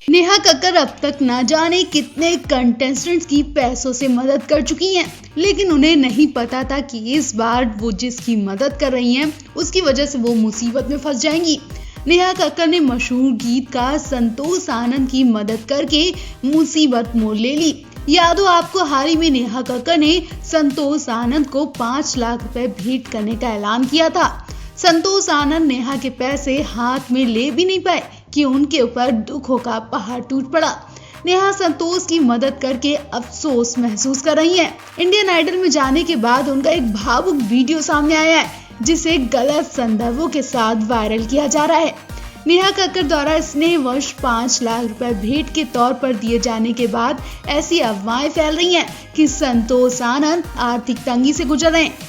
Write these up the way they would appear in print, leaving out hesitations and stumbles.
नेहा कक्कड़ अब तक ना जाने कितने कंटेस्टेंट्स की पैसों से मदद कर चुकी हैं, लेकिन उन्हें नहीं पता था कि इस बार वो जिसकी मदद कर रही हैं, उसकी वजह से वो मुसीबत में फंस जाएंगी। नेहा कक्कड़ ने मशहूर गीतकार संतोष आनंद की मदद करके मुसीबत मोड़ ले ली। याद हो आपको, हाल ही में नेहा कक्कड़ ने संतोष आनंद को 5 लाख रुपए भेंट करने का ऐलान किया था। संतोष आनंद नेहा के पैसे हाथ में ले भी नहीं पाए कि उनके ऊपर दुखों का पहाड़ टूट पड़ा। नेहा संतोष की मदद करके अफसोस महसूस कर रही हैं। इंडियन आइडल में जाने के बाद उनका एक भावुक वीडियो सामने आया है, जिसे गलत संदर्भों के साथ वायरल किया जा रहा है। नेहा कक्कड़ द्वारा स्नेहवश 5 लाख रुपए भेंट के तौर पर दिए जाने के बाद ऐसी अफवाहें फैल रही हैं कि संतोष आनंद आर्थिक तंगी से गुजर रहे हैं।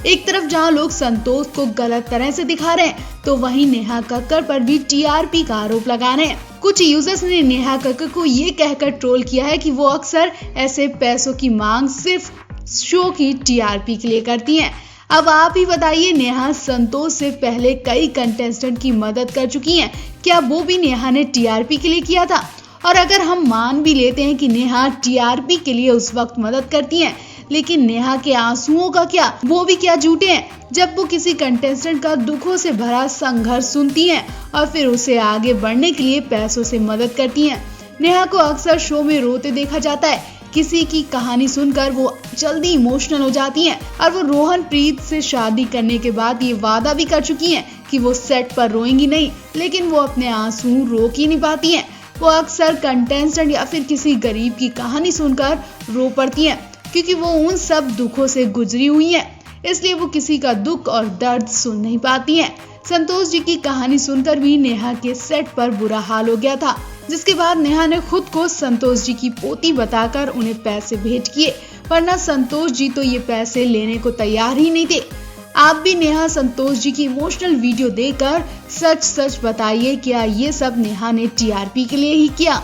एक तरफ जहां लोग संतोष को गलत तरह से दिखा रहे हैं, तो वहीं नेहा कक्कड़ पर भी टीआरपी का आरोप लगा रहे हैं। कुछ यूजर्स ने नेहा कक्कड़ को ये कहकर ट्रोल किया है कि वो अक्सर ऐसे पैसों की मांग सिर्फ शो की टीआरपी के लिए करती हैं। अब आप ही बताइए, नेहा संतोष से पहले कई कंटेस्टेंट की मदद कर चुकी हैं, क्या वो भी नेहा ने टीआरपी के लिए किया था? और अगर हम मान भी लेते हैं कि नेहा टीआरपी के लिए उस वक्त मदद करती हैं, लेकिन नेहा के आंसुओं का क्या, वो भी क्या झूठे हैं? जब वो किसी कंटेस्टेंट का दुखों से भरा संघर्ष सुनती हैं और फिर उसे आगे बढ़ने के लिए पैसों से मदद करती हैं। नेहा को अक्सर शो में रोते देखा जाता है। किसी की कहानी सुनकर वो जल्दी इमोशनल हो जाती हैं और वो रोहन प्रीत से शादी करने के बाद ये वादा भी कर चुकी हैं कि वो सेट पर रोएंगी नहीं, लेकिन वो अपने आंसू रोक ही नहीं पाती हैं। वो अक्सर कंटेस्टेंट या फिर किसी गरीब की कहानी सुनकर रो पड़ती हैं, क्योंकि वो उन सब दुखों से गुजरी हुई हैं, इसलिए वो किसी का दुख और दर्द सुन नहीं पाती हैं। संतोष जी की कहानी सुनकर भी नेहा के सेट पर बुरा हाल हो गया था, जिसके बाद नेहा ने खुद को संतोष जी की पोती बताकर उन्हें पैसे भेंट किए, वरना संतोष जी तो ये पैसे लेने को तैयार ही नहीं थे। आप भी नेहा संतोष जी की इमोशनल वीडियो देखकर सच सच बताइए, क्या ये सब नेहा ने टीआरपी के लिए ही किया?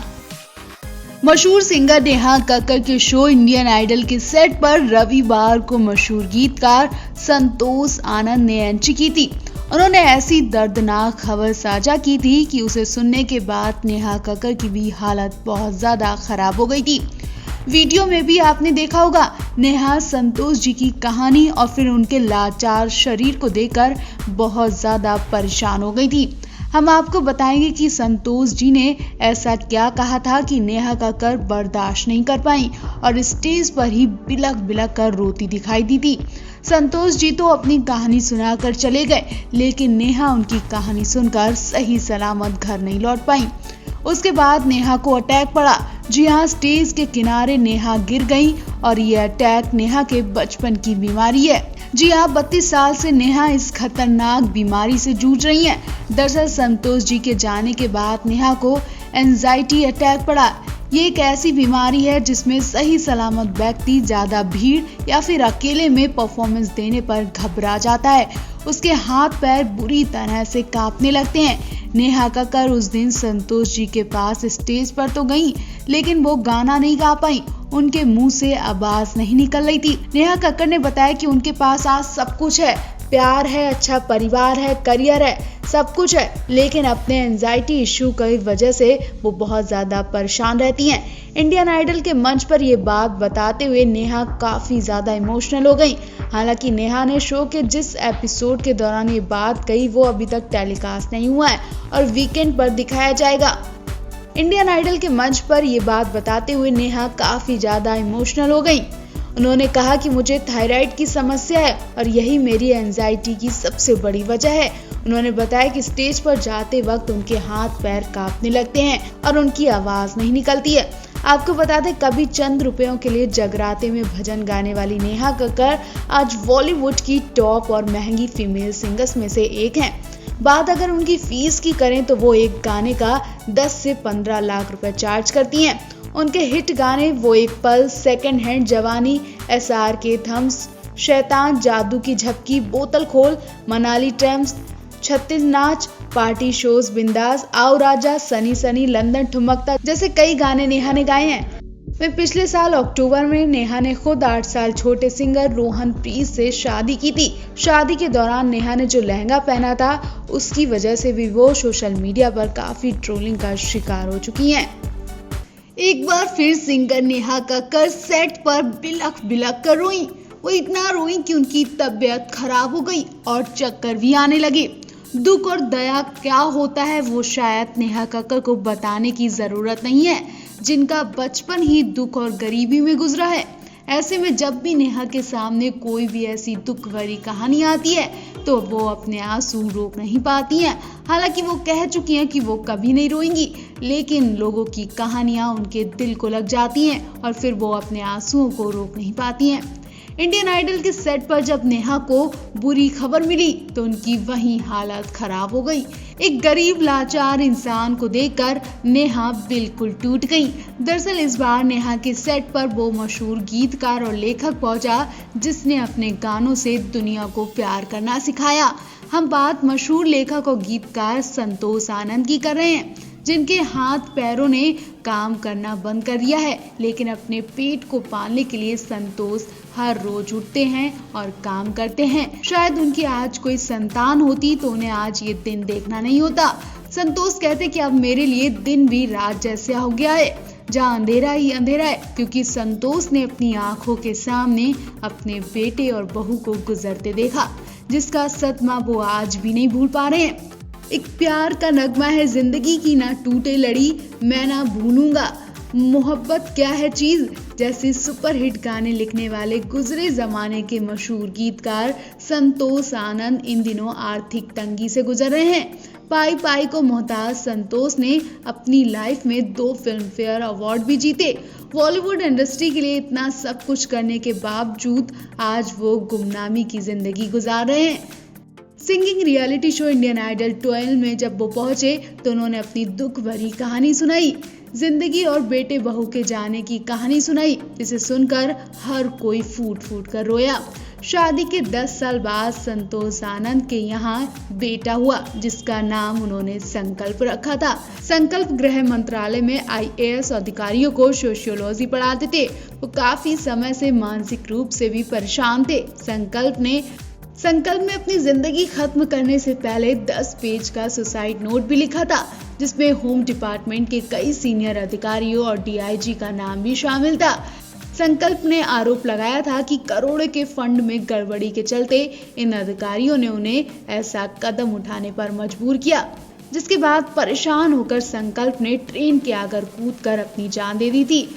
मशहूर सिंगर नेहा कक्कड़ के शो इंडियन आइडल के सेट पर रविवार को मशहूर गीतकार संतोष आनंद ने एंट्री की थी। उन्होंने ऐसी दर्दनाक खबर साझा की थी कि उसे सुनने के बाद नेहा कक्कड़ की भी हालत बहुत ज्यादा खराब हो गई थी। वीडियो में भी आपने देखा होगा, नेहा संतोष जी की कहानी और फिर उनके लाचार शरीर को देखकर बहुत ज्यादा परेशान हो गई थी। हम आपको बताएंगे कि संतोष जी ने ऐसा क्या कहा था कि नेहा कक्कड़ बर्दाश्त नहीं कर पाई और स्टेज पर ही बिलख बिलख कर रोती दिखाई दी थी। संतोष जी तो अपनी कहानी सुनाकर चले गए, लेकिन नेहा उनकी कहानी सुनकर सही सलामत घर नहीं लौट पाई। उसके बाद नेहा को अटैक पड़ा। जी हाँ, स्टेज के किनारे नेहा गिर गई और ये अटैक नेहा के बचपन की बीमारी है। जी हाँ, 32 साल से नेहा इस खतरनाक बीमारी से जूझ रही हैं। दरअसल संतोष जी के जाने के बाद नेहा को एंजाइटी अटैक पड़ा। ये एक ऐसी बीमारी है जिसमें सही सलामत व्यक्ति ज्यादा भीड़ या फिर अकेले में परफॉर्मेंस देने पर घबरा जाता है। उसके हाथ पैर बुरी तरह से कांपने लगते हैं। नेहा कक्कड़ उस दिन संतोष जी के पास स्टेज पर तो गई, लेकिन वो गाना नहीं गा पाई। उनके मुंह से आवाज नहीं निकल रही थी। नेहा कक्कड़ ने बताया कि उनके पास आज सब कुछ है, प्यार है, अच्छा परिवार है, करियर है, सब कुछ है, लेकिन अपने एंजाइटी इश्यू की वजह से वो बहुत ज्यादा परेशान रहती हैं। इंडियन आइडल के मंच पर ये बात बताते हुए नेहा काफी ज्यादा इमोशनल हो गई। हालांकि नेहा ने शो के जिस एपिसोड के दौरान ये बात कही वो अभी तक टेलीकास्ट नहीं हुआ है और वीकेंड पर दिखाया जाएगा। इंडियन आइडल के मंच पर ये बात बताते हुए नेहा काफी ज्यादा इमोशनल हो गई। उन्होंने कहा कि मुझे थायराइड की समस्या है और यही मेरी एंजाइटी की सबसे बड़ी वजह है। उन्होंने बताया कि स्टेज पर जाते वक्त उनके हाथ पैर कांपने लगते हैं और उनकी आवाज नहीं निकलती है। आपको बता दें, कभी चंद रुपयों के लिए जगराते में भजन गाने वाली नेहा कक्कड़ आज बॉलीवुड की टॉप और महंगी फीमेल सिंगर्स में से एक हैं। बात अगर उनकी फीस की करें तो वो एक गाने का 10 से 15 लाख रुपए चार्ज करती हैं। उनके हिट गाने वो एक पल, सेकंड हैंड जवानी, SRK थम्स, शैतान, जादू की झपकी, बोतल खोल, मनाली ट्रैम्स, छत्तीस नाच, पार्टी शोज, बिंदास, आओ राजा, सनी सनी, लंदन ठुमकता जैसे कई गाने नेहा ने गाए हैं। वहीं पिछले साल अक्टूबर में नेहा ने खुद 8 साल छोटे सिंगर रोहन प्रीत से शादी की थी। शादी के दौरान नेहा ने जो लहंगा पहना था उसकी वजह से भी वो सोशल मीडिया पर काफी ट्रोलिंग का शिकार हो चुकी हैं। एक बार फिर सिंगर नेहा कक्कड़ सेट पर बिलख बिलख कर रोईं। वो इतना रोई कि उनकी तबीयत खराब हो गई और चक्कर भी आने लगे। दुख और दया क्या होता है वो शायद नेहा कक्कड़ को बताने की जरूरत नहीं है, जिनका बचपन ही दुख और गरीबी में गुजरा है। ऐसे में जब भी नेहा के सामने कोई भी ऐसी दुख भरी कहानी आती है तो वो अपने आंसू रोक नहीं पाती हैं। हालांकि वो कह चुकी हैं कि वो कभी नहीं रोएंगी, लेकिन लोगों की कहानियां उनके दिल को लग जाती हैं और फिर वो अपने आंसुओं को रोक नहीं पाती हैं। इंडियन आइडल के सेट पर जब नेहा को बुरी खबर मिली तो उनकी वहीं हालत खराब हो गई। एक गरीब लाचार इंसान को देखकर नेहा बिल्कुल टूट गई। दरअसल इस बार नेहा के सेट पर वो मशहूर गीतकार और लेखक पहुंचा जिसने अपने गानों से दुनिया को प्यार करना सिखाया। हम बात मशहूर लेखक और गीतकार संतोष आनंद की कर रहे हैं, जिनके हाथ पैरों ने काम करना बंद कर दिया है, लेकिन अपने पेट को पालने के लिए संतोष हर रोज उठते हैं और काम करते हैं। शायद उनकी आज कोई संतान होती तो उन्हें आज ये दिन देखना नहीं होता। संतोष कहते कि अब मेरे लिए दिन भी रात जैसा हो गया है, जहाँ अंधेरा ही अंधेरा है, क्योंकि संतोष ने अपनी आंखों के सामने अपने बेटे और बहू को गुजरते देखा, जिसका सदमा वो आज भी नहीं भूल पा रहे हैं। एक प्यार का नगमा है जिंदगी की, ना टूटे लड़ी मैं ना भूलूंगा, मोहब्बत क्या है चीज जैसे सुपरहिट गाने लिखने वाले गुजरे जमाने के मशहूर गीतकार संतोष आनंद इन दिनों आर्थिक तंगी से गुजर रहे हैं। पाई पाई को मोहताज संतोष ने अपनी लाइफ में 2 फिल्म फेयर अवार्ड भी जीते। बॉलीवुड इंडस्ट्री के लिए इतना सब कुछ करने के बावजूद आज वो गुमनामी की जिंदगी गुजार रहे हैं। Singing reality show Indian idol 12 में जब वो पहुंचे तो उन्होंने अपनी दुख भरी कहानी सुनाई, जिंदगी और बेटे बहू के जाने की कहानी सुनाई, जिसे सुनकर हर कोई फूट फूट कर रोया। शादी के 10 साल बाद संतोष आनंद के यहाँ बेटा हुआ, जिसका नाम उन्होंने संकल्प रखा था। संकल्प गृह मंत्रालय में IAS अधिकारियों को सोशियोलॉजी पढ़ाते थे। वो काफी समय से मानसिक रूप से भी परेशान थे। संकल्प ने अपनी जिंदगी खत्म करने से पहले 10 पेज का सुसाइड नोट भी लिखा था, जिसमें होम डिपार्टमेंट के कई सीनियर अधिकारियों और DIG का नाम भी शामिल था। संकल्प ने आरोप लगाया था कि करोड़ों के फंड में गड़बड़ी के चलते इन अधिकारियों ने उन्हें ऐसा कदम उठाने पर मजबूर किया, जिसके बाद परेशान होकर संकल्प ने ट्रेन के आगे कूदकर अपनी जान दे दी थी।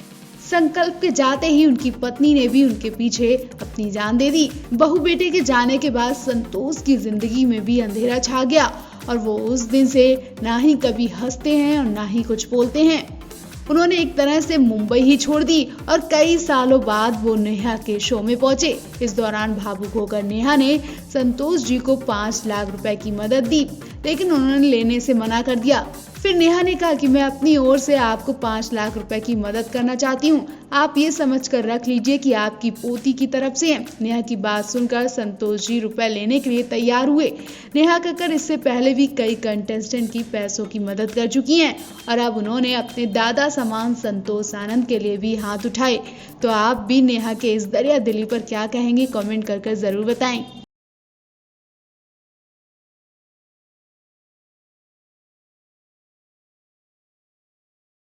संकल्प के जाते ही उनकी पत्नी ने भी उनके पीछे अपनी जान दे दी। बहू बेटे के जाने के बाद संतोष की जिंदगी में भी अंधेरा छा गया और वो उस दिन से ना ही कभी हंसते हैं और ना ही कुछ बोलते हैं। उन्होंने एक तरह से मुंबई ही छोड़ दी और कई सालों बाद वो नेहा के शो में पहुंचे। इस दौरान भावुक होकर नेहा ने संतोष जी को 5 लाख रुपए की मदद दी, लेकिन उन्होंने लेने से मना कर दिया। फिर नेहा ने कहा कि मैं अपनी ओर से आपको 5 लाख रुपए की मदद करना चाहती हूँ, आप ये समझ कर रख लीजिए कि आपकी पोती की तरफ से है। नेहा की बात सुनकर संतोष जी रुपए लेने के लिए तैयार हुए। नेहा कक्कड़ इससे पहले भी कई कंटेस्टेंट की पैसों की मदद कर चुकी हैं और अब उन्होंने अपने दादा समान संतोष आनंद के लिए भी हाथ उठाए। तो आप भी नेहा के इस दरिया दिली पर क्या कहेंगे, कमेंट कर जरूर बताएं।